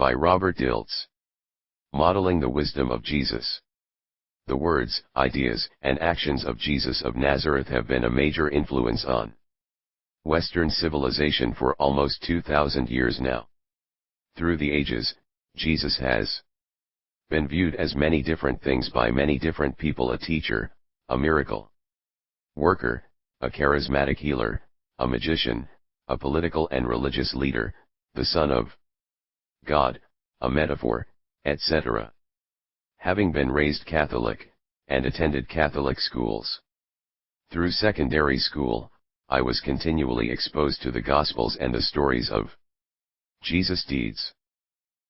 by Robert Dilts. Modeling the Wisdom of Jesus. The words, ideas, and actions of Jesus of Nazareth have been a major influence on Western civilization for almost 2,000 years now. Through the ages, Jesus has been viewed as many different things by many different people: a teacher, a miracle worker, a charismatic healer, a magician, a political and religious leader, the Son of God, a metaphor, etc. Having been raised Catholic, and attended Catholic schools, through secondary school, I was continually exposed to the Gospels and the stories of Jesus' deeds.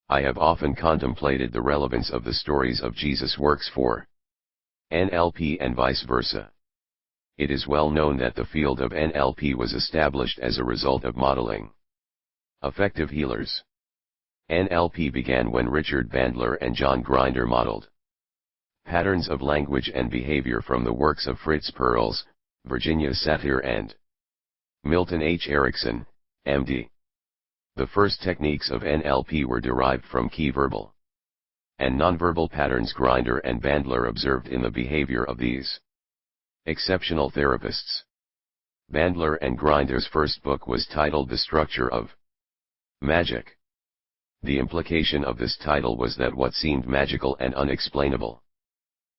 I have often contemplated the relevance of the stories of Jesus' works for NLP and vice versa. It is well known that the field of NLP was established as a result of modeling effective healers. NLP began when Richard Bandler and John Grinder modeled patterns of language and behavior from the works of Fritz Perls, Virginia Satir and Milton H. Erickson, M.D. The first techniques of NLP were derived from key verbal and nonverbal patterns Grinder and Bandler observed in the behavior of these exceptional therapists. Bandler and Grinder's first book was titled The Structure of Magic. The implication of this title was that what seemed magical and unexplainable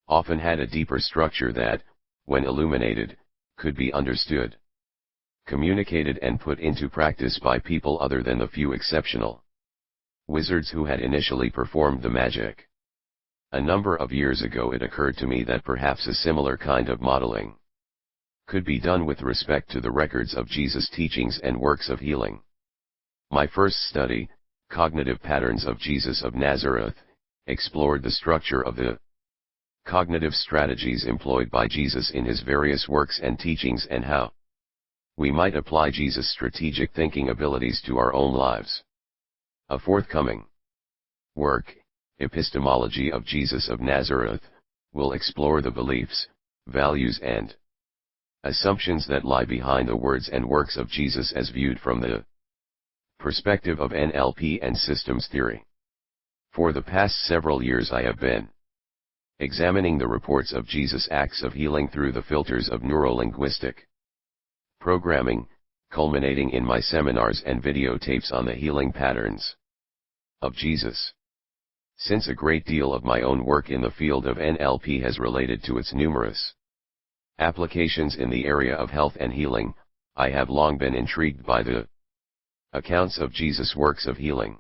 often had a deeper structure that, when illuminated, could be understood, communicated and put into practice by people other than the few exceptional wizards who had initially performed the magic. A number of years ago it occurred to me that perhaps a similar kind of modeling could be done with respect to the records of Jesus' teachings and works of healing. My first study, Cognitive Patterns of Jesus of Nazareth, explored the structure of the cognitive strategies employed by Jesus in his various works and teachings and how we might apply Jesus' strategic thinking abilities to our own lives. A forthcoming work, Epistemology of Jesus of Nazareth, will explore the beliefs, values and assumptions that lie behind the words and works of Jesus as viewed from the perspective of NLP and systems theory. For the past several years I have been examining the reports of Jesus' acts of healing through the filters of neuro-linguistic programming, culminating in my seminars and videotapes on the healing patterns of Jesus. Since a great deal of my own work in the field of NLP has related to its numerous applications in the area of health and healing, I have long been intrigued by the accounts of Jesus' works of healing.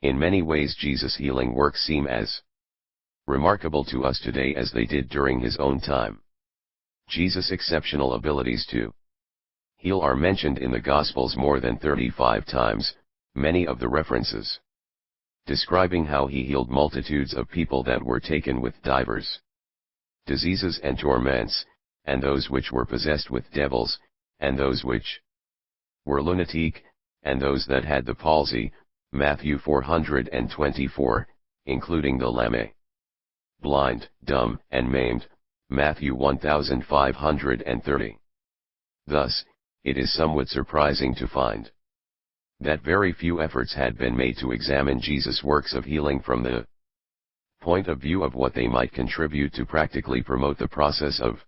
In many ways Jesus' healing works seem as remarkable to us today as they did during his own time. Jesus' exceptional abilities to heal are mentioned in the Gospels more than 35 times, many of the references describing how he healed multitudes of people that were taken with divers diseases and torments, and those which were possessed with devils, and those which were lunatic, and those that had the palsy, Matthew 424, including the lame, blind, dumb, and maimed, Matthew 1530. Thus, it is somewhat surprising to find that very few efforts had been made to examine Jesus' works of healing from the point of view of what they might contribute to practically promote the process of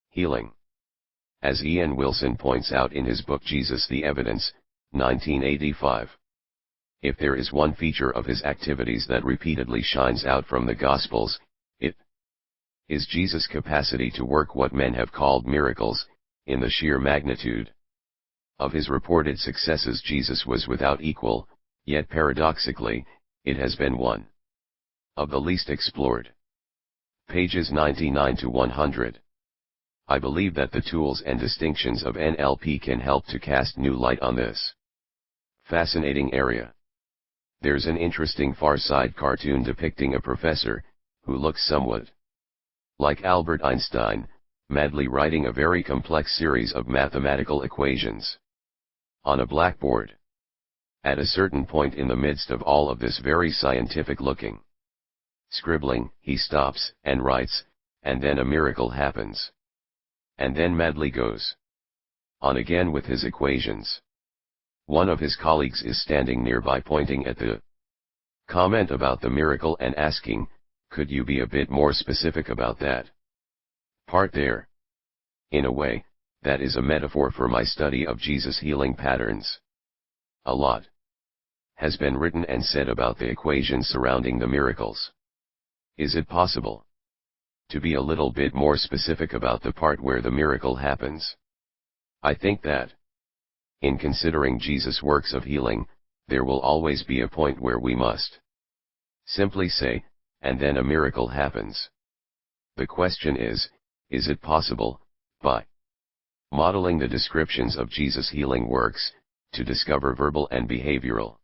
healing. As Ian Wilson points out in his book Jesus the Evidence, 1985. If there is one feature of his activities that repeatedly shines out from the Gospels, it is Jesus' capacity to work what men have called miracles. In the sheer magnitude of his reported successes Jesus was without equal, yet paradoxically, it has been one of the least explored. Pages 99 to 100. I believe that the tools and distinctions of NLP can help to cast new light on this fascinating area. There's an interesting Far Side cartoon depicting a professor, who looks somewhat like Albert Einstein, madly writing a very complex series of mathematical equations on a blackboard. At a certain point in the midst of all of this very scientific-looking scribbling, he stops and writes, and then a miracle happens. And then madly goes on again with his equations. One of his colleagues is standing nearby pointing at the Comment about the miracle and asking, could you be a bit more specific about that part there? In a way, that is a metaphor for my study of Jesus' healing patterns. A lot has been written and said about the equations surrounding the miracles. Is it possible to be a little bit more specific about the part where the miracle happens? I think that, in considering Jesus' works of healing, there will always be a point where we must simply say, and then a miracle happens. The question is it possible, by modeling the descriptions of Jesus' healing works, to discover verbal and behavioral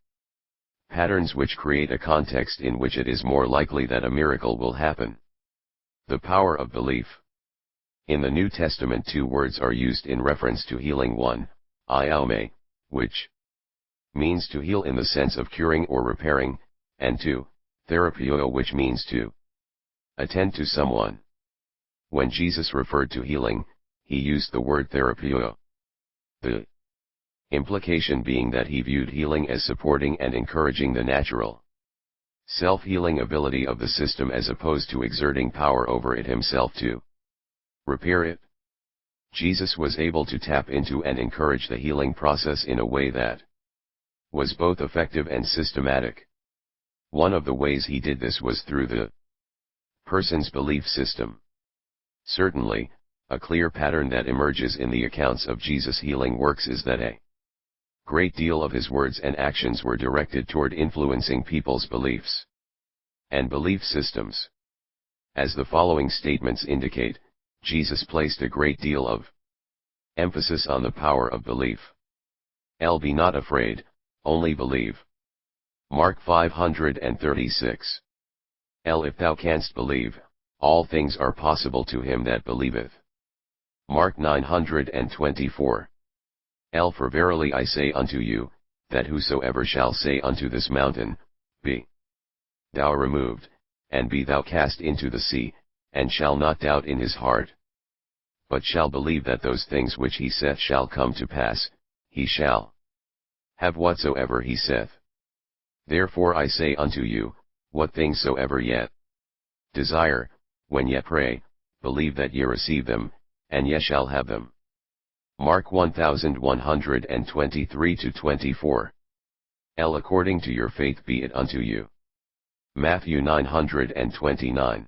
patterns which create a context in which it is more likely that a miracle will happen? The power of belief. In the New Testament, two words are used in reference to healing: one, iaume, which means to heal in the sense of curing or repairing, and two, therapio, which means to attend to someone. When Jesus referred to healing, he used the word therapio. The implication being that he viewed healing as supporting and encouraging the natural self-healing ability of the system, as opposed to exerting power over it himself to repair it. Jesus was able to tap into and encourage the healing process in a way that was both effective and systematic. One of the ways he did this was through the person's belief system. Certainly, a clear pattern that emerges in the accounts of Jesus' healing works is that a great deal of his words and actions were directed toward influencing people's beliefs and belief systems. As the following statements indicate, Jesus placed a great deal of emphasis on the power of belief. Be not afraid, only believe. Mark 536. If thou canst believe, all things are possible to him that believeth. Mark 924. For verily I say unto you, that whosoever shall say unto this mountain, Be thou removed, and be thou cast into the sea, and shall not doubt in his heart, but shall believe that those things which he saith shall come to pass, he shall have whatsoever he saith. Therefore I say unto you, what things soever yet desire, when ye pray, believe that ye receive them, and ye shall have them. Mark 1123-24. According to your faith be it unto you. Matthew 929.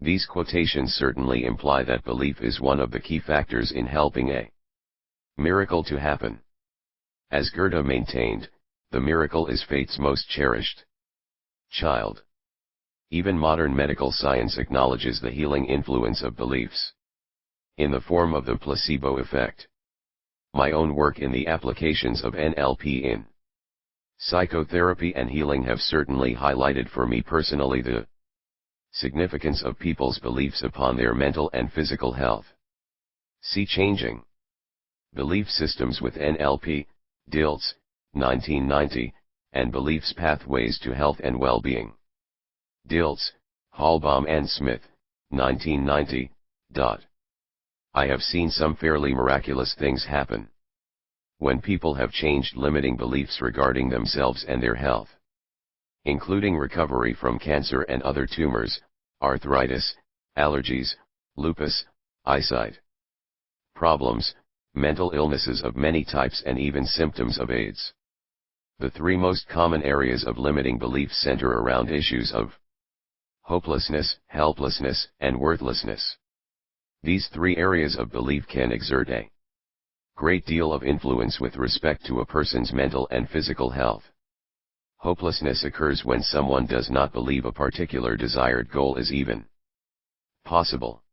These quotations certainly imply that belief is one of the key factors in helping a miracle to happen. As Goethe maintained, the miracle is fate's most cherished child. Even modern medical science acknowledges the healing influence of beliefs in the form of the placebo effect. My own work in the applications of NLP in psychotherapy and healing have certainly highlighted for me personally the significance of people's beliefs upon their mental and physical health. See Changing Belief Systems with NLP, Dilts, 1990, and Beliefs Pathways to Health and Well-Being. Dilts, Hallbaum and Smith, 1990. I have seen some fairly miraculous things happen when people have changed limiting beliefs regarding themselves and their health, including recovery from cancer and other tumors, arthritis, allergies, lupus, eyesight problems, mental illnesses of many types, and even symptoms of AIDS. The three most common areas of limiting beliefs center around issues of hopelessness, helplessness, and worthlessness. These three areas of belief can exert a great deal of influence with respect to a person's mental and physical health. Hopelessness occurs when someone does not believe a particular desired goal is even possible.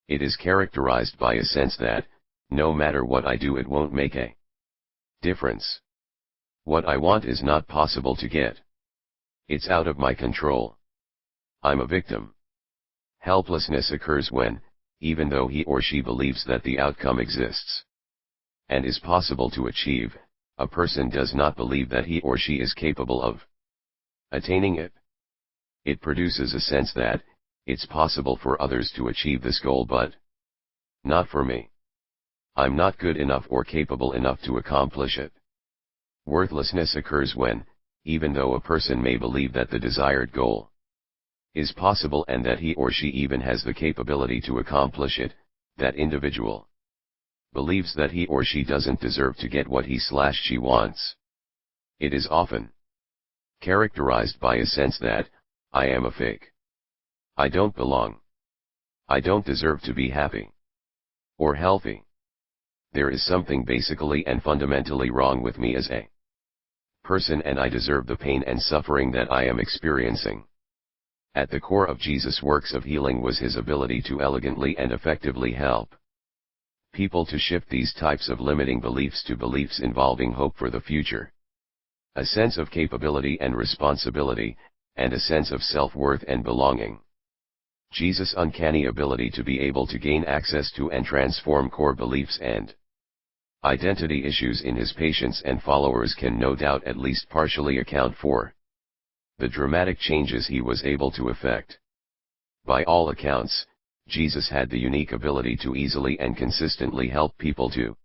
It is characterized by a sense that, no matter what I do, it won't make a difference. What I want is not possible to get. It's out of my control. I'm a victim. Helplessness occurs when, even though he or she believes that the outcome exists and is possible to achieve, a person does not believe that he or she is capable of attaining it. It produces a sense that, it's possible for others to achieve this goal but not for me. I'm not good enough or capable enough to accomplish it. Worthlessness occurs when, even though a person may believe that the desired goal is possible and that he or she even has the capability to accomplish it, that individual believes that he or she doesn't deserve to get what he/she wants. It is often characterized by a sense that, I am a fake. I don't belong. I don't deserve to be happy or healthy. There is something basically and fundamentally wrong with me as a person, and I deserve the pain and suffering that I am experiencing. At the core of Jesus' works of healing was his ability to elegantly and effectively help people to shift these types of limiting beliefs to beliefs involving hope for the future, a sense of capability and responsibility, and a sense of self-worth and belonging. Jesus' uncanny ability to be able to gain access to and transform core beliefs and identity issues in his patients and followers can no doubt at least partially account for the dramatic changes he was able to effect. By all accounts, Jesus had the unique ability to easily and consistently help people to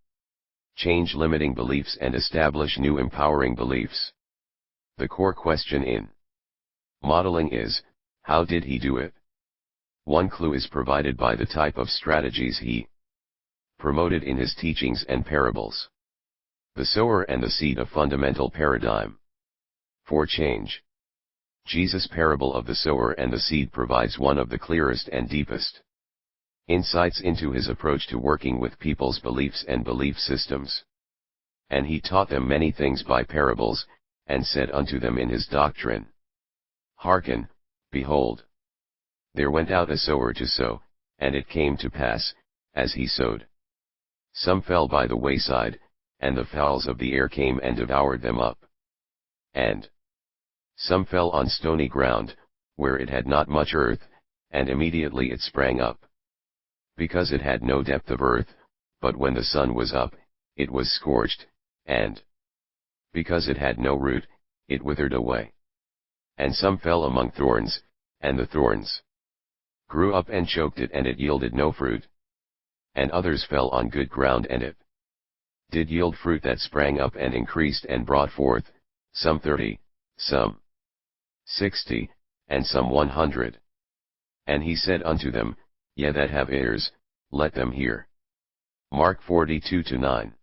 change limiting beliefs and establish new empowering beliefs. The core question in modeling is, how did he do it? One clue is provided by the type of strategies he promoted in his teachings and parables. The sower and the seed, a fundamental paradigm for change. Jesus' parable of the sower and the seed provides one of the clearest and deepest insights into his approach to working with people's beliefs and belief systems. And he taught them many things by parables, and said unto them in his doctrine, Hearken, behold, there went out a sower to sow, and it came to pass, as he sowed, some fell by the wayside, and the fowls of the air came and devoured them up. And some fell on stony ground, where it had not much earth, and immediately it sprang up, because it had no depth of earth, but when the sun was up, it was scorched, and because it had no root, it withered away. And some fell among thorns, and the thorns grew up and choked it, and it yielded no fruit. And others fell on good ground, and it did yield fruit that sprang up and increased and brought forth, some 30, some 60, and some 100. And he said unto them, Ye that have ears, let them hear. Mark 42-9.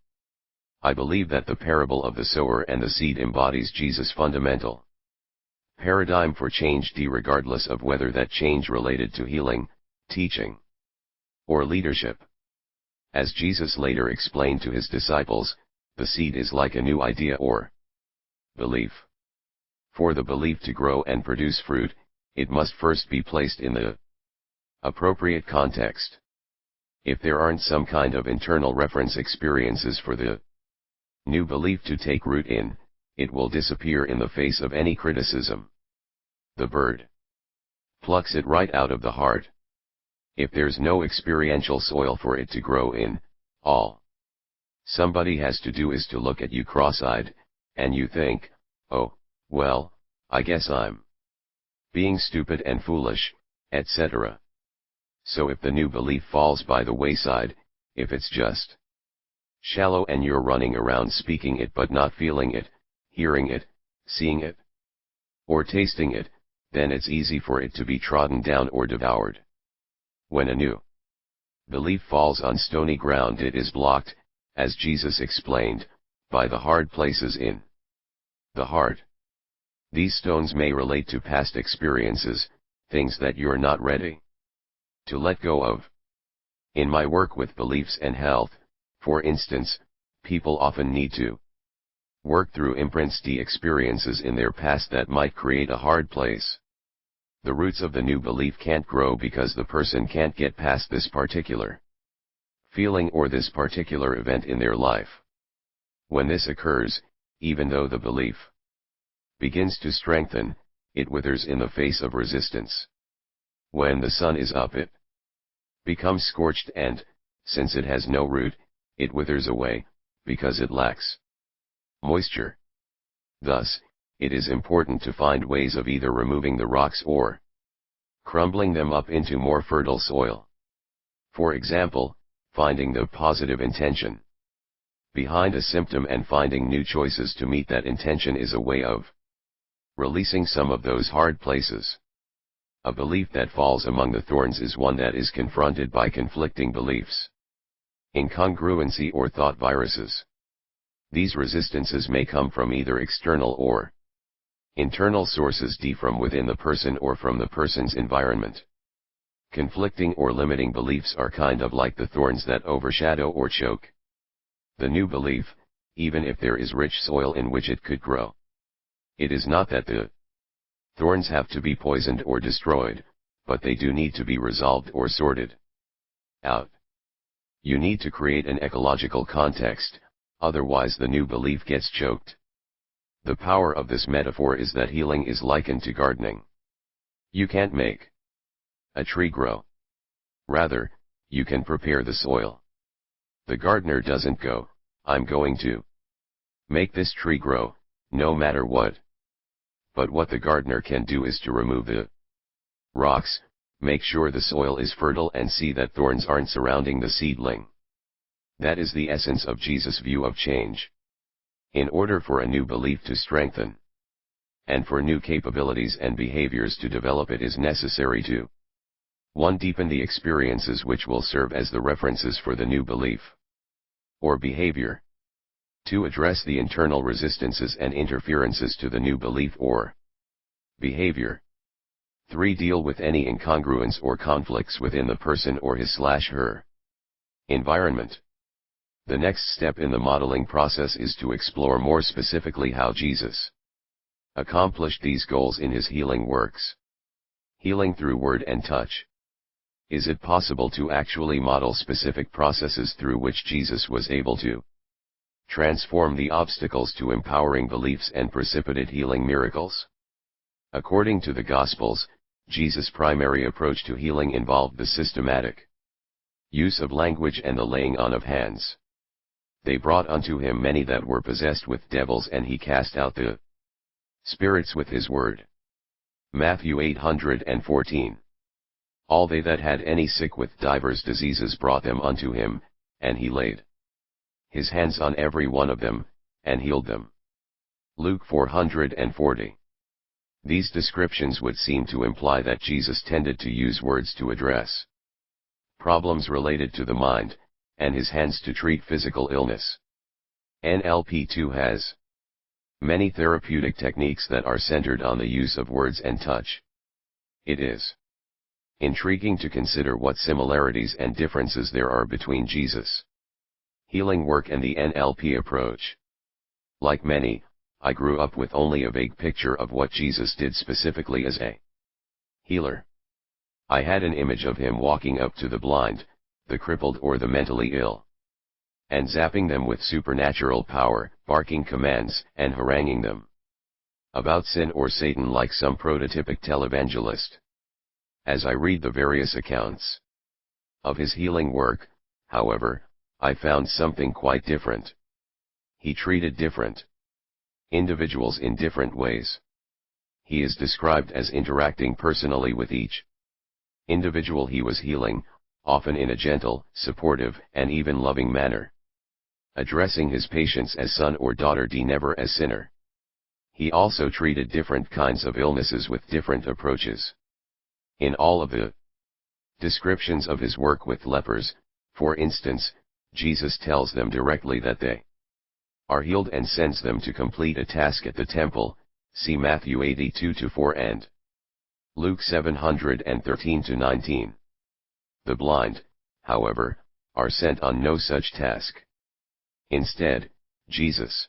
I believe that the parable of the sower and the seed embodies Jesus' fundamental paradigm for change, regardless of whether that change related to healing, teaching, or leadership. As Jesus later explained to his disciples, the seed is like a new idea or belief. For the belief to grow and produce fruit, it must first be placed in the appropriate context. If there aren't some kind of internal reference experiences for the new belief to take root in, it will disappear in the face of any criticism. The bird plucks it right out of the heart. If there's no experiential soil for it to grow in, all somebody has to do is to look at you cross-eyed, and you think, oh, well, I guess I'm being stupid and foolish, etc. So if the new belief falls by the wayside, if it's just shallow and you're running around speaking it but not feeling it, hearing it, seeing it, or tasting it, then it's easy for it to be trodden down or devoured. When a new belief falls on stony ground, it is blocked, as Jesus explained, by the hard places in the heart. These stones may relate to past experiences, things that you're not ready to let go of. In my work with beliefs and health, for instance, people often need to work through imprints, experiences in their past that might create a hard place. The roots of the new belief can't grow because the person can't get past this particular feeling or this particular event in their life. When this occurs, even though the belief begins to strengthen, it withers in the face of resistance. When the sun is up, it becomes scorched, and, since it has no root, it withers away, because it lacks moisture. Thus, it is important to find ways of either removing the rocks or crumbling them up into more fertile soil. For example, finding the positive intention behind a symptom and finding new choices to meet that intention is a way of releasing some of those hard places. A belief that falls among the thorns is one that is confronted by conflicting beliefs, incongruency or thought viruses. These resistances may come from either external or internal sources, from within the person or from the person's environment. Conflicting or limiting beliefs are kind of like the thorns that overshadow or choke the new belief, even if there is rich soil in which it could grow. It is not that the thorns have to be poisoned or destroyed, but they do need to be resolved or sorted out. You need to create an ecological context, otherwise the new belief gets choked. The power of this metaphor is that healing is likened to gardening. You can't make a tree grow. Rather, you can prepare the soil. The gardener doesn't go, "I'm going to make this tree grow, no matter what." But what the gardener can do is to remove the rocks, make sure the soil is fertile and see that thorns aren't surrounding the seedling. That is the essence of Jesus' view of change. In order for a new belief to strengthen, and for new capabilities and behaviors to develop, it is necessary to 1. Deepen the experiences which will serve as the references for the new belief or behavior. 2. Address the internal resistances and interferences to the new belief or behavior. 3. Deal with any incongruence or conflicts within the person or his/her environment. The next step in the modeling process is to explore more specifically how Jesus accomplished these goals in his healing works. Healing through word and touch. Is it possible to actually model specific processes through which Jesus was able to transform the obstacles to empowering beliefs and precipitate healing miracles? According to the Gospels, Jesus' primary approach to healing involved the systematic use of language and the laying on of hands. They brought unto him many that were possessed with devils, and he cast out the spirits with his word. Matthew 8:14. All they that had any sick with divers diseases brought them unto him, and he laid his hands on every one of them, and healed them. Luke 4:40. These descriptions would seem to imply that Jesus tended to use words to address problems related to the mind, and his hands to treat physical illness. NLP 2 has many therapeutic techniques that are centered on the use of words and touch. It is intriguing to consider what similarities and differences there are between Jesus' healing work and the NLP approach. Like many, I grew up with only a vague picture of what Jesus did specifically as a healer. I had an image of him walking up to the blind, the crippled or the mentally ill, and zapping them with supernatural power, barking commands and haranguing them about sin or Satan like some prototypic televangelist. As I read the various accounts of his healing work, however, I found something quite different. He treated different individuals in different ways. He is described as interacting personally with each individual he was healing, often in a gentle, supportive, and even loving manner. Addressing his patients as son or daughter, never as sinner. He also treated different kinds of illnesses with different approaches. In all of the descriptions of his work with lepers, for instance, Jesus tells them directly that they are healed and sends them to complete a task at the temple, see Matthew 82:4 and Luke 713-19. The blind, however, are sent on no such task. Instead, Jesus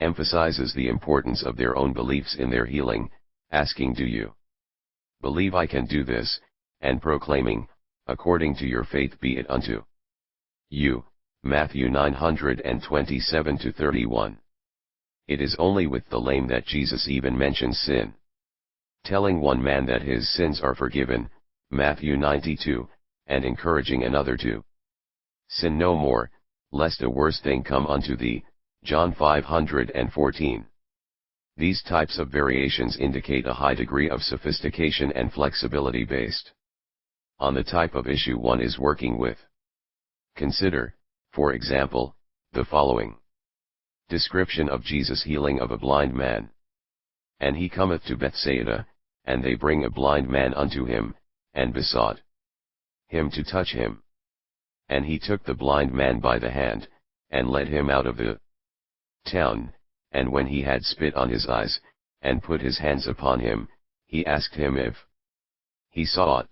emphasizes the importance of their own beliefs in their healing, asking, "Do you believe I can do this?" and proclaiming, "According to your faith be it unto you." Matthew 9:27-31. It is only with the lame that Jesus even mentions sin, telling one man that his sins are forgiven, Matthew 92, and encouraging another to sin no more, lest a worse thing come unto thee, John 5:14. These types of variations indicate a high degree of sophistication and flexibility based on the type of issue one is working with. Consider, for example, the following description of Jesus' healing of a blind man. And he cometh to Bethsaida, and they bring a blind man unto him, and besought him to touch him. And he took the blind man by the hand, and led him out of the town, and when he had spit on his eyes, and put his hands upon him, he asked him if he saw it.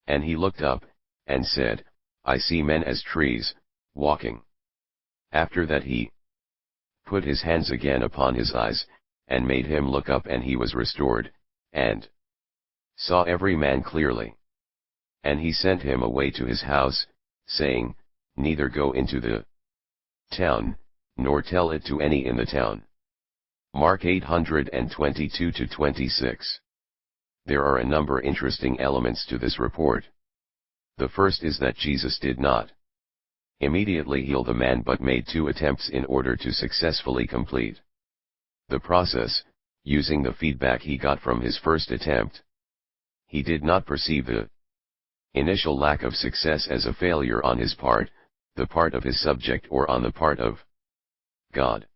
And he looked up, and said, I see men as trees, walking. After that he put his hands again upon his eyes, and made him look up, and he was restored, and saw every man clearly. And he sent him away to his house, saying, Neither go into the town, nor tell it to any in the town. Mark 822-26. There are a number interesting elements to this report. The first is that Jesus did not immediately heal the man, but made 2 attempts in order to successfully complete the process, using the feedback he got from his first attempt. He did not perceive the initial lack of success as a failure on his part, the part of his subject, or on the part of God.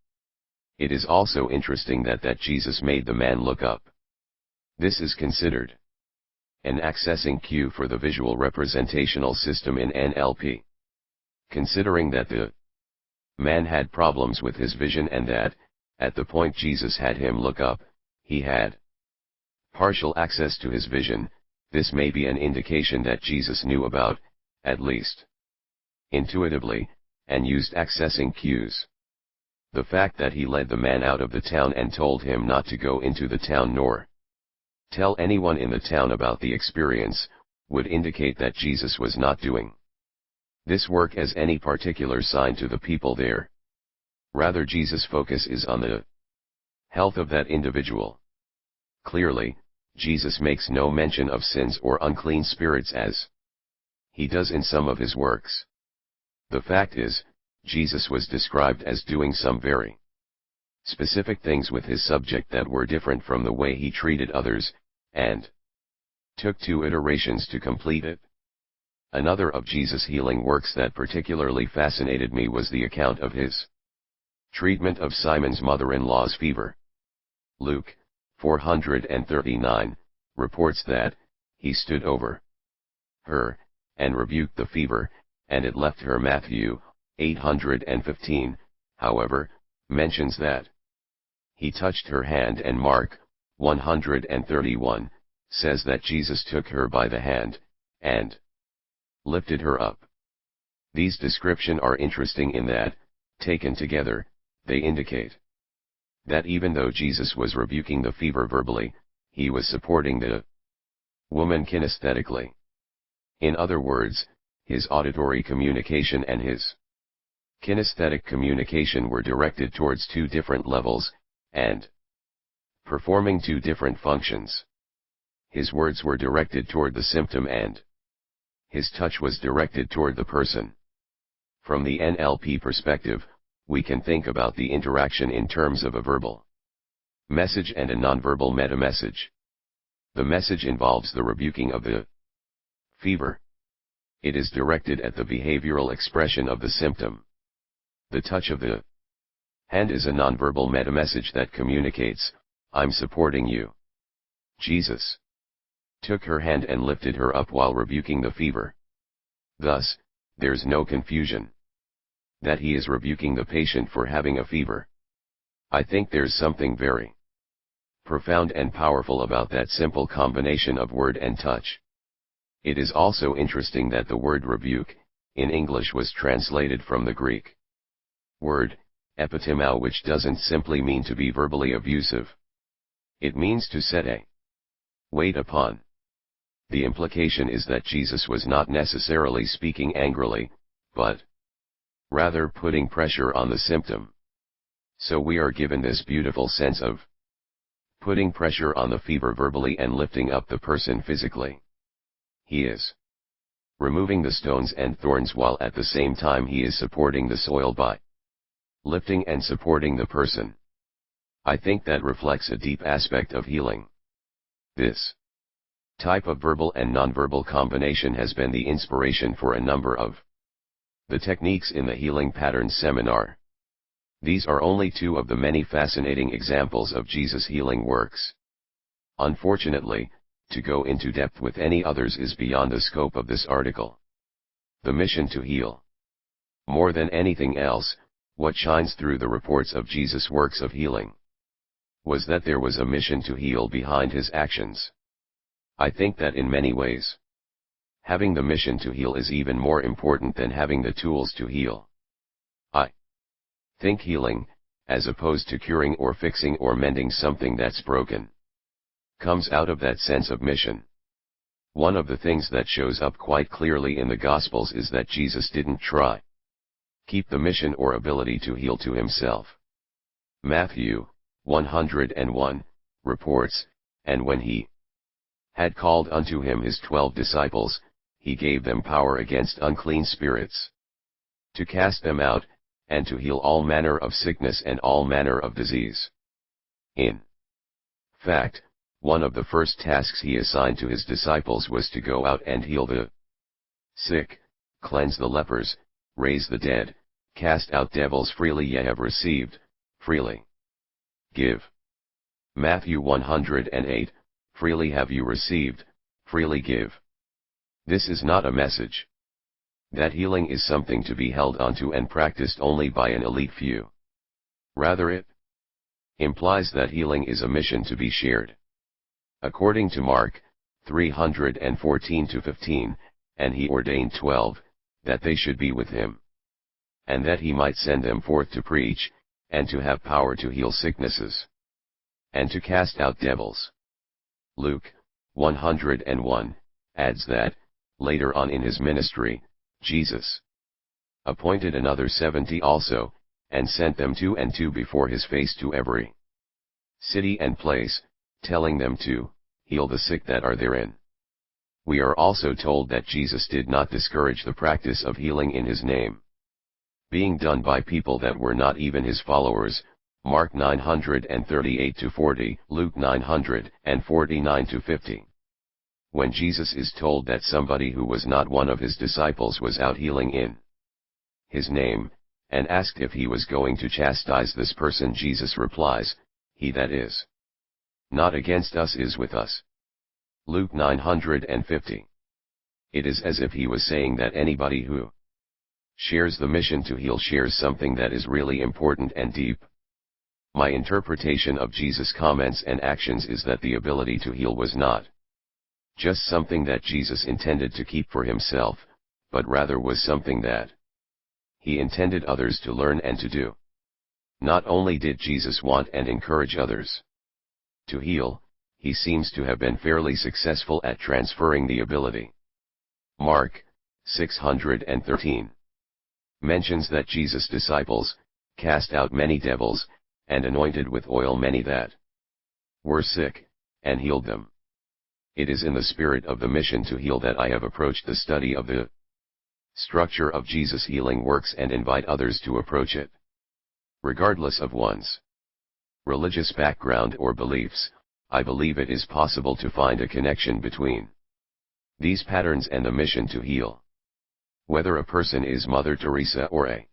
It is also interesting that Jesus made the man look up. This is considered an accessing cue for the visual representational system in NLP. Considering that the man had problems with his vision, and that, at the point Jesus had him look up, he had partial access to his vision, this may be an indication that Jesus knew about, at least intuitively, and used accessing cues. The fact that he led the man out of the town and told him not to go into the town nor tell anyone in the town about the experience, would indicate that Jesus was not doing this work as any particular sign to the people there. Rather, Jesus' focus is on the health of that individual. Clearly, Jesus makes no mention of sins or unclean spirits as he does in some of his works. The fact is, Jesus was described as doing some very specific things with his subject that were different from the way he treated others, and took 2 iterations to complete it. Another of Jesus' healing works that particularly fascinated me was the account of his treatment of Simon's mother-in-law's fever. Luke 439 reports that he stood over her and rebuked the fever, and it left her. Matthew 815, however, mentions that he touched her hand, and Mark 131 says that Jesus took her by the hand and lifted her up. These descriptions are interesting in that, taken together, they indicate that even though Jesus was rebuking the fever verbally, he was supporting the woman kinesthetically. In other words, his auditory communication and his kinesthetic communication were directed towards 2 different levels, and performing 2 different functions. His words were directed toward the symptom, and his touch was directed toward the person. From the NLP perspective, we can think about the interaction in terms of a verbal message and a nonverbal meta-message. The message involves the rebuking of the fever. It is directed at the behavioral expression of the symptom. The touch of the hand is a nonverbal meta-message that communicates, I'm supporting you. Jesus took her hand and lifted her up while rebuking the fever. Thus, there's no confusion that he is rebuking the patient for having a fever. I think there's something very profound and powerful about that simple combination of word and touch. It is also interesting that the word rebuke, in English, was translated from the Greek word, epitimao, which doesn't simply mean to be verbally abusive. It means to set a weight upon. The implication is that Jesus was not necessarily speaking angrily, but rather putting pressure on the symptom. So we are given this beautiful sense of putting pressure on the fever verbally and lifting up the person physically. He is removing the stones and thorns while at the same time he is supporting the soil by lifting and supporting the person. I think that reflects a deep aspect of healing. This type of verbal and nonverbal combination has been the inspiration for a number of the techniques in the Healing Patterns seminar. These are only two of the many fascinating examples of Jesus' healing works. Unfortunately, to go into depth with any others is beyond the scope of this article. The mission to heal. More than anything else, what shines through the reports of Jesus' works of healing was that there was a mission to heal behind his actions. I think that in many ways, having the mission to heal is even more important than having the tools to heal. I think healing, as opposed to curing or fixing or mending something that's broken, comes out of that sense of mission. One of the things that shows up quite clearly in the Gospels is that Jesus didn't try keep the mission or ability to heal to himself. Matthew 101 reports, and when he had called unto him his 12 disciples, he gave them power against unclean spirits, to cast them out, and to heal all manner of sickness and all manner of disease. In fact, one of the first tasks he assigned to his disciples was to go out and heal the sick, cleanse the lepers, raise the dead, cast out devils. Freely ye have received, freely give. Matthew 108, freely have you received, freely give. This is not a message that healing is something to be held onto and practiced only by an elite few. Rather, it implies that healing is a mission to be shared. According to Mark 314-15, and he ordained 12, that they should be with him, and that he might send them forth to preach, and to have power to heal sicknesses, and to cast out devils. Luke 101 adds that, later on in his ministry, Jesus appointed another 70 also, and sent them 2 and 2 before his face to every city and place, telling them to heal the sick that are therein. We are also told that Jesus did not discourage the practice of healing in his name being done by people that were not even his followers, Mark 938-40, Luke 949-50. When Jesus is told that somebody who was not one of his disciples was out healing in his name, and asked if he was going to chastise this person, Jesus replies, he that is not against us is with us. Luke 950. It is as if he was saying that anybody who shares the mission to heal shares something that is really important and deep. My interpretation of Jesus' comments and actions is that the ability to heal was not just something that Jesus intended to keep for himself, but rather was something that he intended others to learn and to do. Not only did Jesus want and encourage others to heal, he seems to have been fairly successful at transferring the ability. Mark 613 mentions that Jesus' disciples cast out many devils, and anointed with oil many that were sick, and healed them. It is in the spirit of the mission to heal that I have approached the study of the structure of Jesus' healing works and invite others to approach it. Regardless of one's religious background or beliefs, I believe it is possible to find a connection between these patterns and the mission to heal. Whether a person is Mother Teresa or a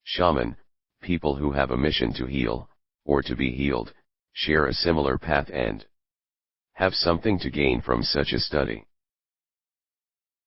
shaman, people who have a mission to heal, or to be healed, share a similar path and have something to gain from such a study.